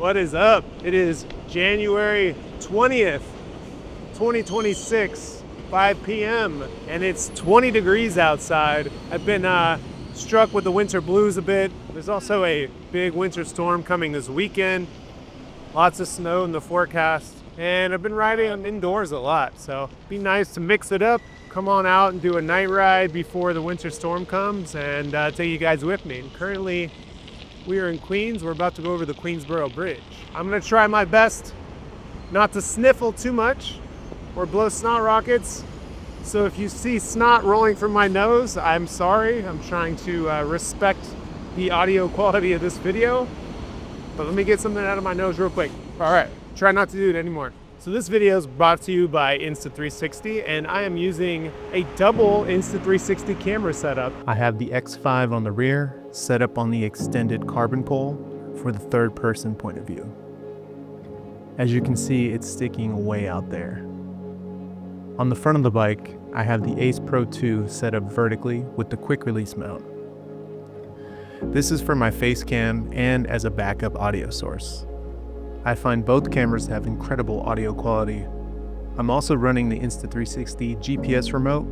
What is up? It is January 20th, 2026, 5 p.m. and it's 20 degrees outside. I've been struck with the winter blues a bit. There's also a big winter storm coming this weekend. Lots of snow in the forecast. And I've been riding indoors a lot, so it'd be nice to mix it up. Come on out and do a night ride before the winter storm comes and take you guys with me. And currently, we are in Queens. We're about to go over the Queensboro Bridge. I'm gonna try my best not to sniffle too much or blow snot rockets. So if you see snot rolling from my nose, I'm sorry. I'm trying to respect the audio quality of this video. But let me get something out of my nose real quick. All right, try not to do it anymore. So this video is brought to you by Insta360, and I am using a double Insta360 camera setup. I have the X5 on the rear, set up on the extended carbon pole for the third person point of view. As you can see, it's sticking way out there. On the front of the bike, I have the Ace Pro 2 set up vertically with the quick release mount. This is for my face cam and as a backup audio source. I find both cameras have incredible audio quality. I'm also running the Insta360 GPS remote,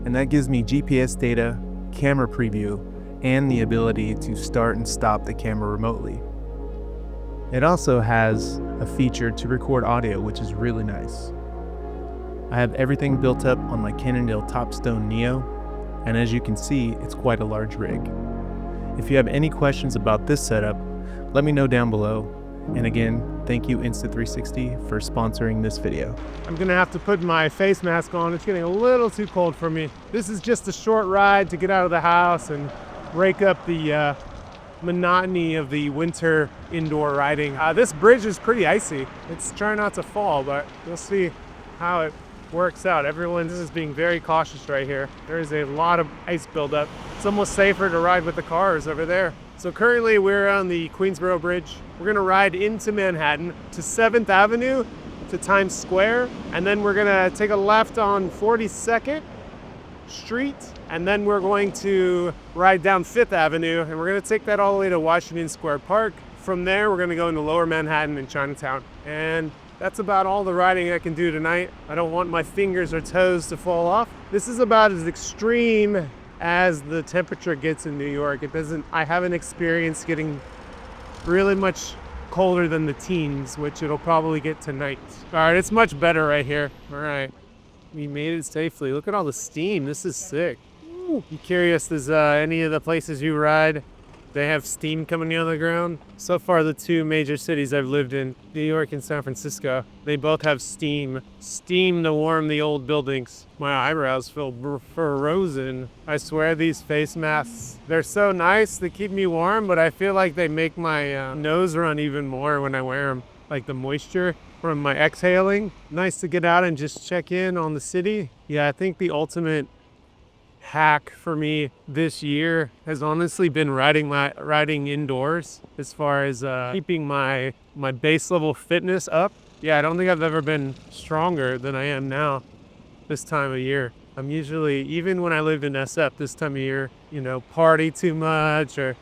and that gives me GPS data, camera preview, and the ability to start and stop the camera remotely. It also has a feature to record audio, which is really nice. I have everything built up on my Cannondale Topstone Neo, and as you can see, it's quite a large rig. If you have any questions about this setup, let me know down below. And again, thank you Insta360 for sponsoring this video. I'm gonna have to put my face mask on. It's getting a little too cold for me. This is just a short ride to get out of the house and break up the monotony of the winter indoor riding. This bridge is pretty icy. It's trying not to fall, but we'll see how it works out. Everyone is being very cautious right here. There is a lot of ice buildup. It's almost safer to ride with the cars over there. So currently we're on the Queensboro Bridge. We're gonna ride into Manhattan to 7th Avenue to Times Square, and then we're gonna take a left on 42nd Street, and then we're going to ride down 5th Avenue, and we're gonna take that all the way to Washington Square Park. From there, we're gonna go into Lower Manhattan and Chinatown. And that's about all the riding I can do tonight. I don't want my fingers or toes to fall off. This is about as extreme as the temperature gets in New York. I haven't experienced getting really much colder than the teens, which it'll probably get tonight. All right, it's much better right here. All right, we made it safely. Look at all the steam, this is sick. Ooh. You curious, does any of the places you ride, they have steam coming out of the ground? So far, the two major cities I've lived in, New York and San Francisco, they both have steam. Steam to warm the old buildings. My eyebrows feel frozen. I swear these face masks, they're so nice, they keep me warm, but I feel like they make my nose run even more when I wear them. Like the moisture from my exhaling. Nice to get out and just check in on the city. Yeah, I think the ultimate hack for me this year has honestly been riding indoors, as far as keeping my base level fitness up. Yeah, I don't think I've ever been stronger than I am now this time of year. I'm usually, even when I lived in SF this time of year, you know, party too much or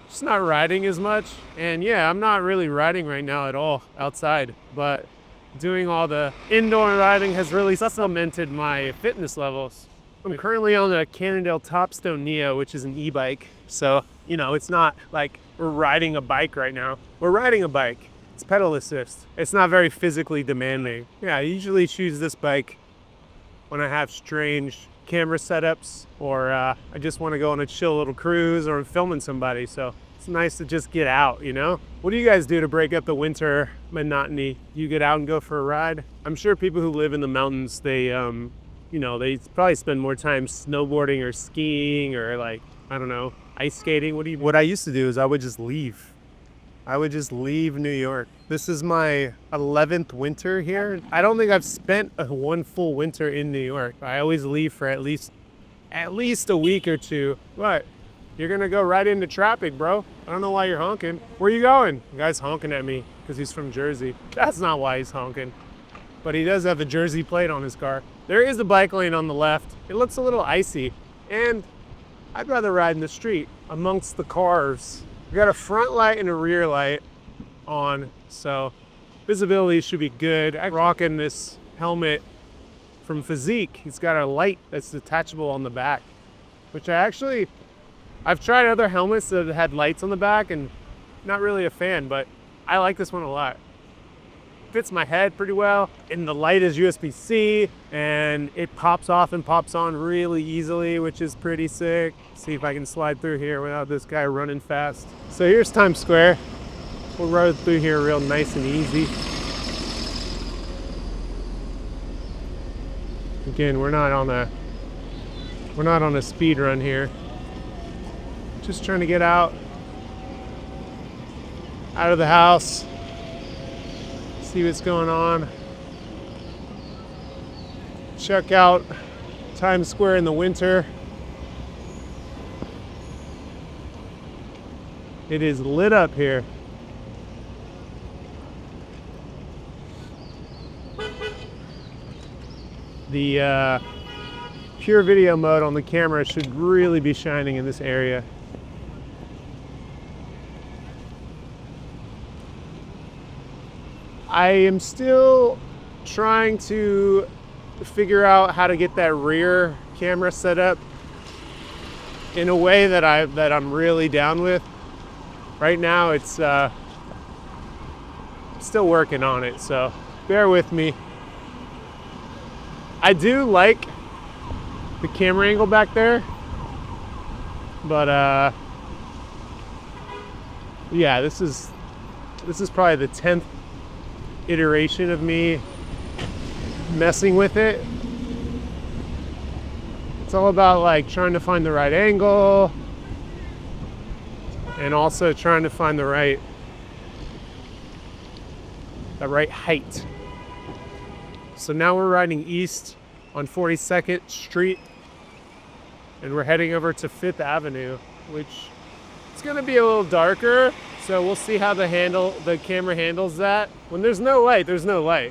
just not riding as much. And yeah, I'm not really riding right now at all outside, but doing all the indoor riding has really supplemented my fitness levels. I'm currently on the Cannondale Topstone Neo, which is an e-bike. So, you know, it's not like we're riding a bike right now. We're riding a bike. It's pedal assist. It's not very physically demanding. Yeah, I usually choose this bike when I have strange camera setups or I just want to go on a chill little cruise or I'm filming somebody. So it's nice to just get out, you know? What do you guys do to break up the winter monotony? You get out and go for a ride? I'm sure people who live in the mountains, they you know, they probably spend more time snowboarding or skiing or like, I don't know, ice skating. What I used to do is I would just leave. I would just leave New York. This is my 11th winter here. I don't think I've spent one full winter in New York. I always leave for at least a week or two. What? You're gonna go right into traffic, bro. I don't know why you're honking. Where you going? The guy's honking at me because he's from Jersey. That's not why he's honking. But he does have a Jersey plate on his car. There is a bike lane on the left. It looks a little icy, and I'd rather ride in the street amongst the cars. We got a front light and a rear light. on, so visibility should be good. I'm rocking this helmet from Physique. He's got a light that's detachable on the back, which I've tried other helmets that had lights on the back and not really a fan, but I like this one a lot. Fits my head pretty well, and the light is USB-C, and it pops off and pops on really easily, which is pretty sick. See if I can slide through here without this guy running fast. So here's Times Square. We'll ride through here real nice and easy. Again, we're not on a speed run here. Just trying to get out of the house, see what's going on. Check out Times Square in the winter. It is lit up here. The pure video mode on the camera should really be shining in this area. I am still trying to figure out how to get that rear camera set up in a way that I'm really down with. Right now it's still working on it, so bear with me. I do like the camera angle back there, but yeah, this is probably the 10th iteration of me messing with it. It's all about like trying to find the right angle and also trying to find the right height. So now we're riding east on 42nd Street, and we're heading over to 5th Avenue, which it's gonna be a little darker. So we'll see how the camera handles that. When there's no light,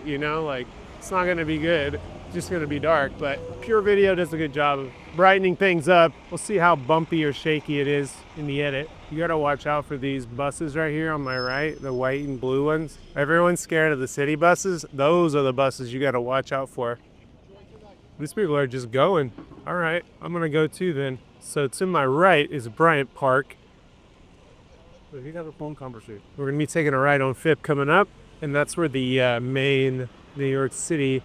you know, like it's not gonna be good. It's just gonna be dark, but Pure Video does a good job of brightening things up. We'll see how bumpy or shaky it is in the edit. You gotta watch out for these buses right here on my right, the white and blue ones. Everyone's scared of the city buses. Those are the buses you gotta watch out for. These people are just going. All right, I'm gonna go too then. So to my right is Bryant Park. You got a phone conversation. We're gonna be taking a ride on 5th coming up, and that's where the main New York City,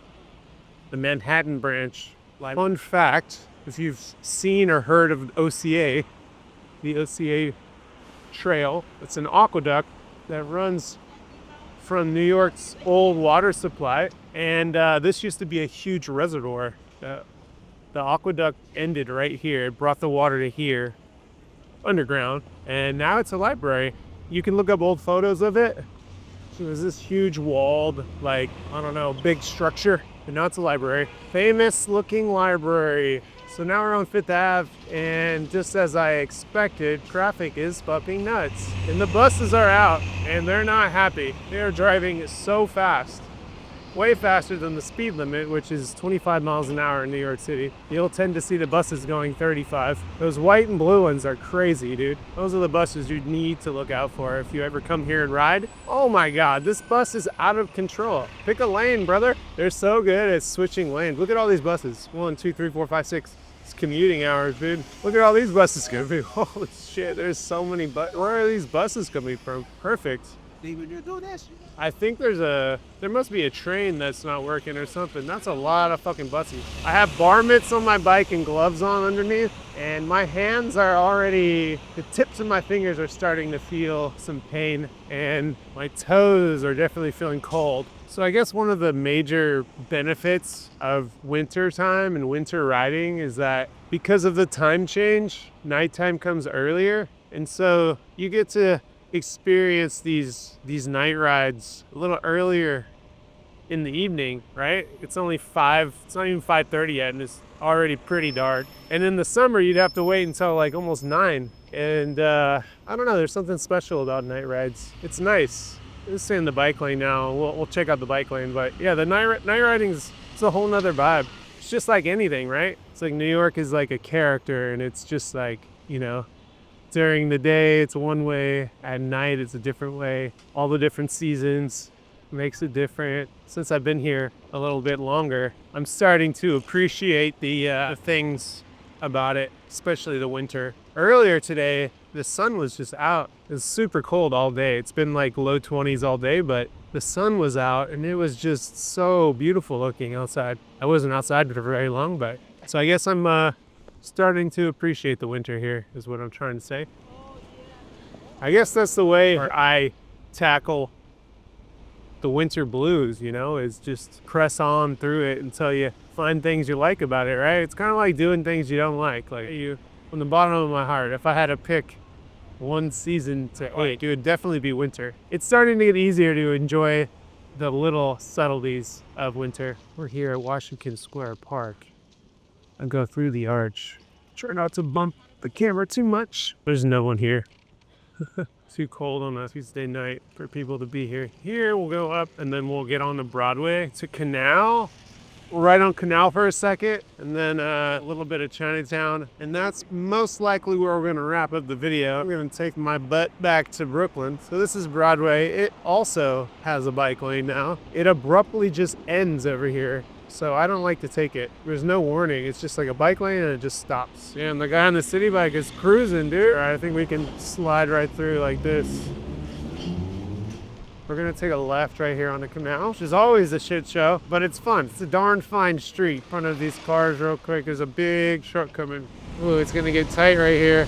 the Manhattan branch. Fun fact, if you've seen or heard of OCA, the OCA Trail, it's an aqueduct that runs from New York's old water supply, and this used to be a huge reservoir. The aqueduct ended right here. It brought the water to here, underground, and now it's a library. You can look up old photos of it. So it was this huge walled, like, I don't know, big structure, and now it's a library. Famous looking library. So now we're on 5th Ave, and just as I expected, traffic is fucking nuts. And the buses are out, and they're not happy. They are driving so fast. Way faster than the speed limit, which is 25 miles an hour in New York City. You'll tend to see the buses going 35. Those white and blue ones are crazy, dude. Those are the buses you need to look out for if you ever come here and ride. Oh my God, this bus is out of control. Pick a lane, brother. They're so good at switching lanes. Look at all these buses. 1, 2, 3, 4, 5, 6. It's commuting hours, dude. Look at all these buses coming. Holy shit, there's so many buses. Where are these buses coming from? Perfect. I think there must be a train that's not working or something. That's a lot of fucking buses. I have bar mitts on my bike and gloves on underneath, and my hands are already, the tips of my fingers are starting to feel some pain, and my toes are definitely feeling cold. So I guess one of the major benefits of winter time and winter riding is that because of the time change, nighttime comes earlier, and so you get to experience these night rides a little earlier in the evening, right? It's only 5, it's not even 5:30 yet, and it's already pretty dark. And in the summer, you'd have to wait until like almost 9. And I don't know, there's something special about night rides. It's nice. Let's stay in the bike lane now. We'll check out the bike lane, but yeah, the night riding's, it's a whole nother vibe. It's just like anything, right? It's like New York is like a character, and it's just like, you know, During the day, it's one way. At night, it's a different way. All the different seasons makes it different. Since I've been here a little bit longer, I'm starting to appreciate the things about it, especially the winter. Earlier today, the sun was just out. It was super cold all day. It's been like low 20s all day, but the sun was out and it was just so beautiful looking outside. I wasn't outside for very long, but so I guess I'm starting to appreciate the winter here is what I'm trying to say. I guess that's the way I tackle the winter blues, you know, is just press on through it until you find things you like about it, right? It's kind of like doing things you don't like. Like from the bottom of my heart, if I had to pick one season to hate, it would definitely be winter. It's starting to get easier to enjoy the little subtleties of winter. We're here at Washington Square Park. I go through the arch. Try not to bump the camera too much. There's no one here. Too cold on a Tuesday night for people to be here. Here we'll go up and then we'll get on to Broadway to Canal. We'll ride on Canal for a second and then a little bit of Chinatown. And that's most likely where we're gonna wrap up the video. I'm gonna take my butt back to Brooklyn. So this is Broadway. It also has a bike lane now. It abruptly just ends over here. So I don't like to take it. There's no warning. It's just like a bike lane and it just stops. Yeah, and the guy on the city bike is cruising, dude. All right, I think we can slide right through like this. We're gonna take a left right here on the canal, which is always a shit show, but it's fun. It's a darn fine street. In front of these cars real quick, there's a big truck coming. Ooh, it's gonna get tight right here.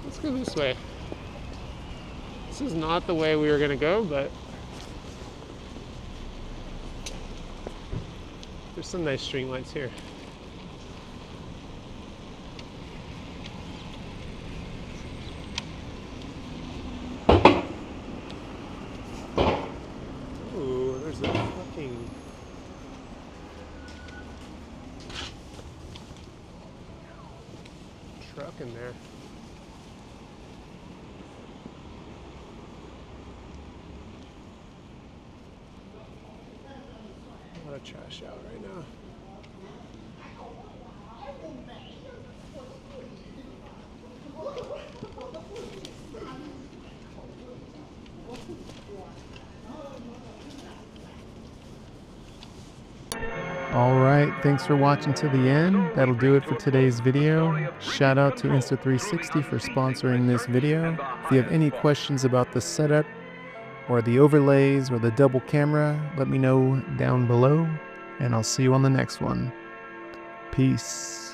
Let's go this way. This is not the way we were gonna go, but there's some nice street lights here. Ooh, there's a fucking truck in there. A lot of trash out right now. Alright, thanks for watching to the end. That'll do it for today's video. Shout out to Insta360 for sponsoring this video. If you have any questions about the setup or the overlays or the double camera, let me know down below, and I'll see you on the next one. Peace.